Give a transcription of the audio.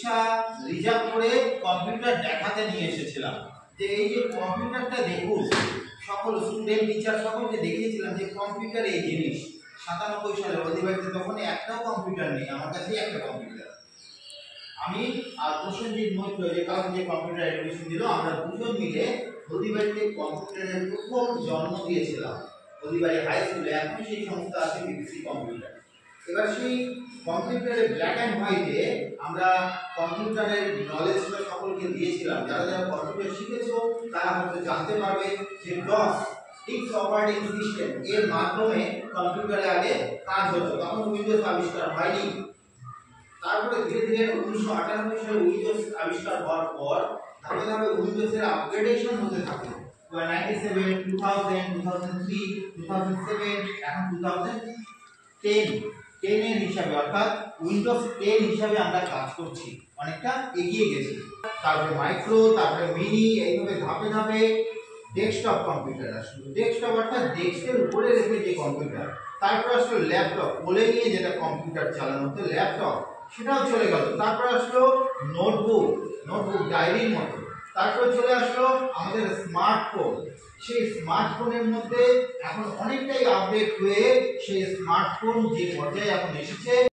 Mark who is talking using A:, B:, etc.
A: ইচ্ছা রিজার্ভ করে কম্পিউটার দেখাতে নিয়ে এসেছিলাম যে এই যে কম্পিউটারটা দেখুন, সকল স্টুডেন্ট টিচার সকলকে দেখিয়েছিলাম যে কম্পিউটার এই জিনিস। 97 সালে অধিবাসীতে তখন একটাও কম্পিউটার নেই, আমার কাছেই একটা কম্পিউটার। আমি আর প্রসেনজিৎ মৈত্র যে কারণ যে কম্পিউটার এডুকেশন দিল, আমরা দুজন মিলে অধিবাসীতে কম্পিউটারের প্রথম জন্ম দিয়েছিলাম অধিবাসী হাই স্কুলে। এখন সেই সংস্থা আছে বিবিসি কম্পিউটার। এবার সেই কম্পিউটারে ব্ল্যাক অ্যান্ড হোয়াইটে আমরা কম্পিউটারের নলেজটা সকলকে দিয়েছিলাম। যারা যারা কম্পিউটার শিখেছো তারা হয়তো জানতে পারবে যে ডস ডিস্ক অপারেটিং সিস্টেম এর মাধ্যমে কম্পিউটারে আগে কাজ হতো, তখন উইন্ডোজ আবিষ্কার হয়নি। তারপরে ধীরে ধীরে 1998 সালে উইন্ডোজ আবিষ্কার হওয়ার পর ধাপে ধাপে উইন্ডোজের আপগ্রেডেশন হতে থাকে। 97, 2000, 2003, 2007, এখন 2010 এর হিসাবে, অর্থাৎ উইন্ডোজ 10 হিসাবে আমরা কাজ করছি, অনেকটা এগিয়ে গেছি। তারপরে মাইক্রো, তারপরে মিনি, এইভাবে ধাপে ধাপে ডেস্কটপ কম্পিউটার আসলো। ডেস্কটপ অর্থাৎ ডেস্কের উপরে রেখে যে কম্পিউটার। তারপর আসলো ল্যাপটপ, কোলে নিয়ে যেটা কম্পিউটার চালানো হতো ল্যাপটপ, সেটাও চলে গেল। তারপর আসলো নোটবুক, ডায়েরির মতো। তারপর চলে আসলো আমাদের স্মার্টফোন। সেই স্মার্টফোনের মধ্যে এখন অনেকটাই আপডেট হয়ে সেই স্মার্টফোন যে পর্যায়ে এখন এসেছে